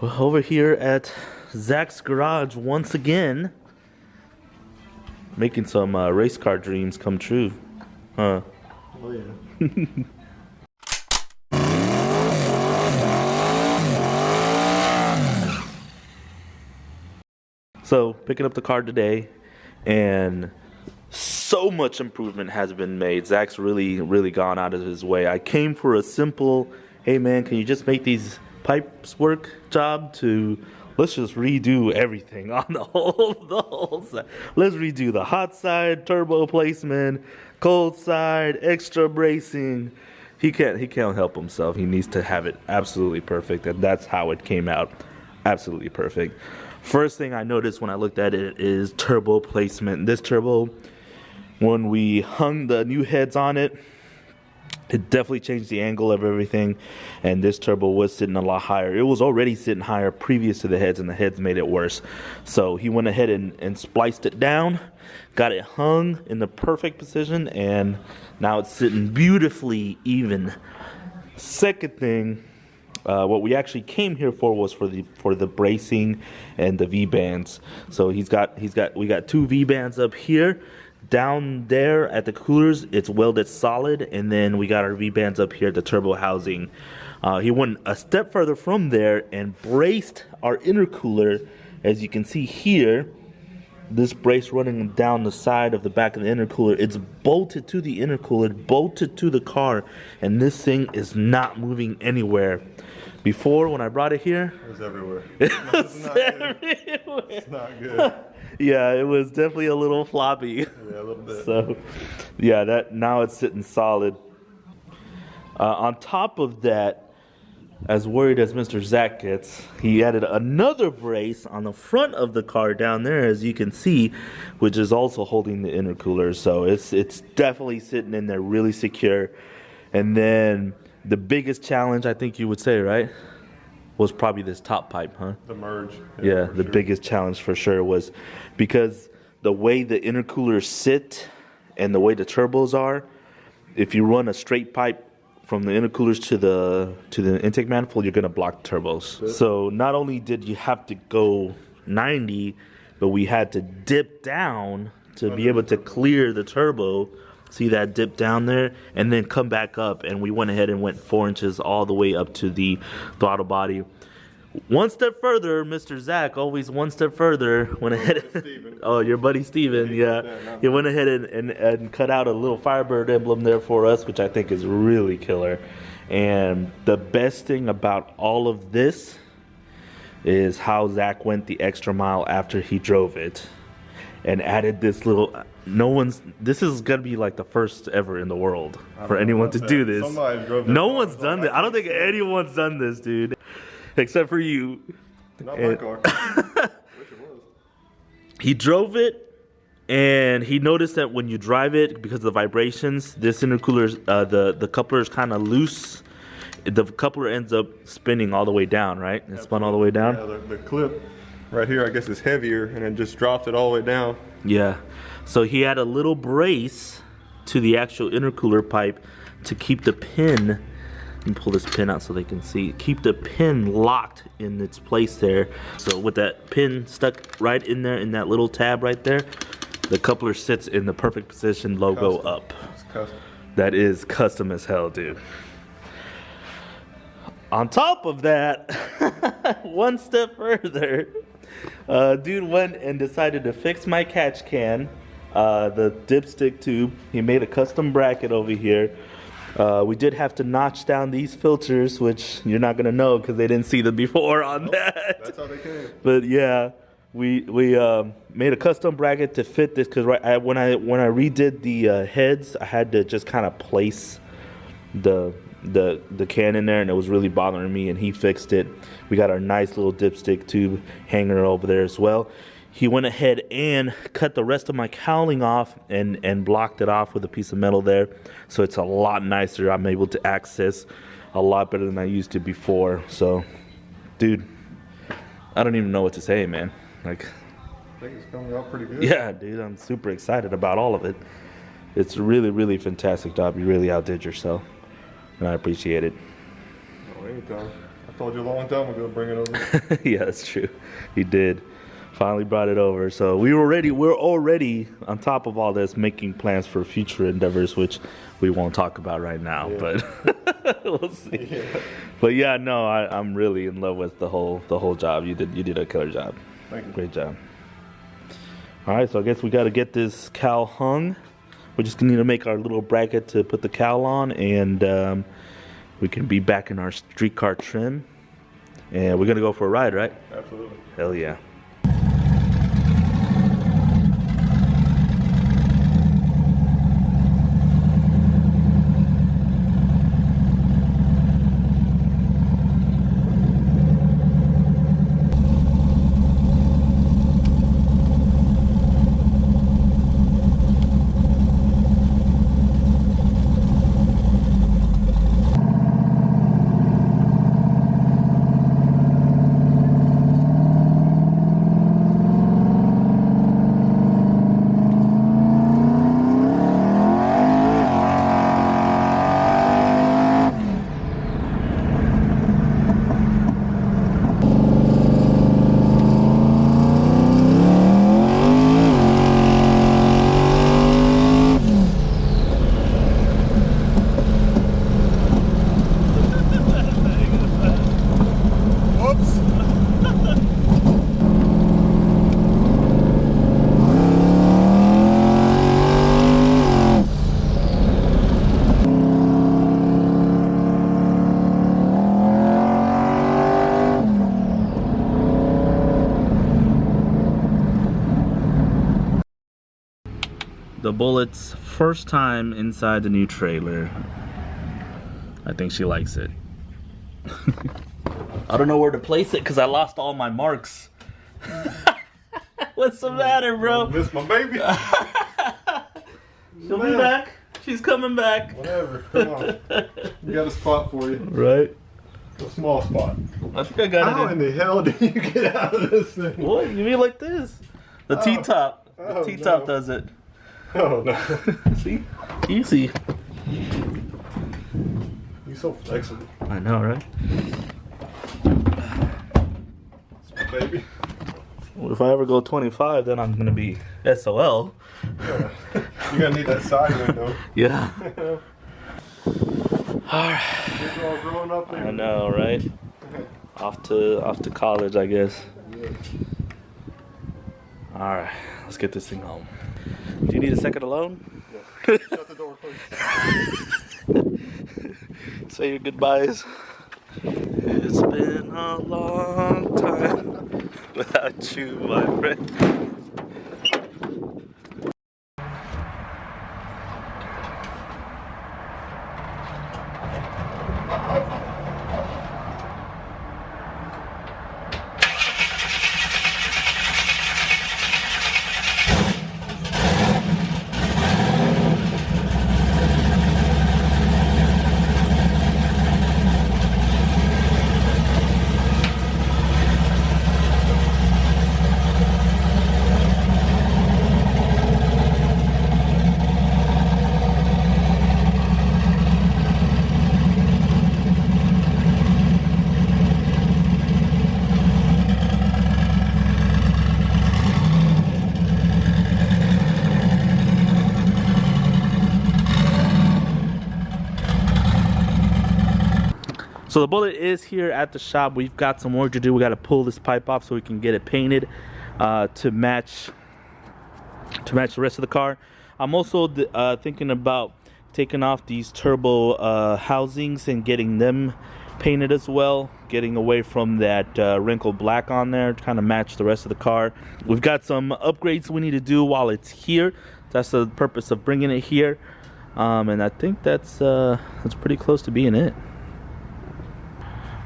Well, over here at Zach's garage once again, making some race car dreams come true, huh? Oh yeah. So picking up the car today, and so much improvement has been made. Zach's really gone out of his way. I came for a simple, hey man, can you just make these pipes work job, to let's just redo everything on the whole side. Let's redo the hot side, turbo placement, cold side, extra bracing. He can't help himself. He needs to have it absolutely perfect, and that's how it came out. Absolutely perfect. First thing I noticed when I looked at it is turbo placement. This turbo, when we hung the new heads on it, it definitely changed the angle of everything, and this turbo was sitting a lot higher. It was already sitting higher previous to the heads, and the heads made it worse. So he went ahead and spliced it down, got it hung in the perfect position, and now it's sitting beautifully even. Second thing, what we actually came here for was for the bracing and the V-bands. So we got 2 V-bands up here. Down there at the coolers, it's welded solid, and then we got our V-bands up here at the turbo housing. He went a step further from there and braced our intercooler. As you can see here, this brace running down the side of the back of the intercooler, it's bolted to the intercooler, bolted to the car, and this thing is not moving anywhere. Before, when I brought it here, it was everywhere. It was everywhere. It's not good. Yeah, it was definitely a little floppy. Yeah, a little bit. So, yeah, now it's sitting solid. On top of that, as worried as Mr. Zach gets, he added another brace on the front of the car down there, as you can see, which is also holding the intercooler. So it's definitely sitting in there really secure. And then the biggest challenge, I think you would say, right, was probably this top pipe, huh? The merge. Yeah, the biggest challenge for sure was because the way the intercoolers sit and the way the turbos are, if you run a straight pipe from the intercoolers to the intake manifold, you're going to block the turbos. Good. So not only did you have to go 90, but we had to dip down to be able to clear the turbo. See that dip down there, and then come back up, and we went ahead and went 4 inches all the way up to the throttle body. One step further, Mr. Zach, always one step further, went ahead. Oh, your buddy Steven, yeah. He went ahead and cut out a little Firebird emblem there for us, which I think is really killer. And the best thing about all of this is how Zach went the extra mile after he drove it and added this little... This is gonna be like the first ever in the world for anyone to do this. No one's done this. I don't think anyone's done this, dude, except for you. Not my car. Wish it was. He drove it, and he noticed that when you drive it, because of the vibrations, this intercooler, the coupler is kind of loose. The coupler ends up spinning all the way down, right? It spun all the way down. Yeah, the clip right here, I guess, is heavier, and it just dropped it all the way down. Yeah. So he had a little brace to the actual intercooler pipe to keep the pin, let me pull this pin out so they can see, keep the pin locked in its place there. So with that pin stuck right in there, in that little tab right there, the coupler sits in the perfect position, logo Custom. up. It's custom. That is custom as hell, dude. On top of that, one step further, dude went and decided to fix my catch can, the dipstick tube. He made a custom bracket over here. We did have to notch down these filters, which you're not gonna know because they didn't see them before on that. That's how they came. But yeah, we made a custom bracket to fit this because when I redid the heads, I had to just kind of place the can in there, and it was really bothering me, and he fixed it. We got our nice little dipstick tube hanger over there as well. He went ahead and cut the rest of my cowling off and blocked it off with a piece of metal there, so it's a lot nicer. I'm able to access a lot better than I used to before. So, dude, I don't even know what to say, man. Like, I think it's coming out pretty good. Yeah, dude, I'm super excited about all of it. It's really, really fantastic job. You really outdid yourself, and I appreciate it. Oh, anytime. I told you a long time ago, bring it over. Yeah, that's true. He did. Finally brought it over. So we're already on top of all this making plans for future endeavors, which we won't talk about right now, but we'll see. Yeah. But yeah, no, I'm really in love with the whole job. You did a killer job. Thank you. Great job. All right, so I guess we got to get this cowl hung. We're just gonna need to make our little bracket to put the cowl on, and we can be back in our streetcar trim. And we're gonna go for a ride, right? Absolutely. Hell yeah. The Bullet's first time inside the new trailer. I think she likes it. I don't know where to place it because I lost all my marks. What's the matter, bro? Miss my baby. She'll be back. She's coming back. Whatever. Come on. We got a spot for you. Right? A small spot. I think I got it. How in the hell did you get out of this thing? What? You mean like this? The T-top. The T-top does it. Oh no. See? Easy. You're so flexible. I know, right? It's my baby. Well, if I ever go 25, then I'm gonna be SOL. Yeah. You're gonna need that side window. Yeah. Alright. Kids are all growing up there. I know, right? Off to college, I guess. Yeah. Alright, let's get this thing home. Do you need a second alone? Yeah. Shut the door, please. Say your goodbyes. It's been a long time without you, my friend. So the Bullet is here at the shop. We've got some work to do. We got to pull this pipe off so we can get it painted to match the rest of the car. I'm also thinking about taking off these turbo housings and getting them painted as well, getting away from that wrinkled black on there to kind of match the rest of the car. We've got some upgrades we need to do while it's here. That's the purpose of bringing it here, and I think that's pretty close to being it.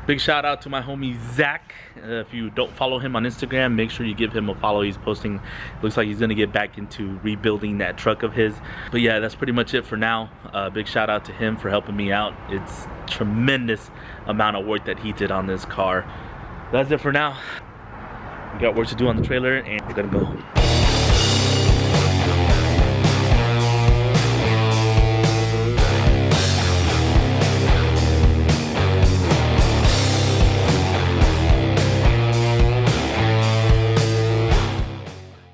Big shout out to my homie Zach. If you don't follow him on Instagram, make sure you give him a follow. He's posting, looks like he's gonna get back into rebuilding that truck of his. But yeah, that's pretty much it for now. Big shout out to him for helping me out. It's tremendous amount of work that he did on this car. That's it for now. We got work to do on the trailer and we're gonna go home.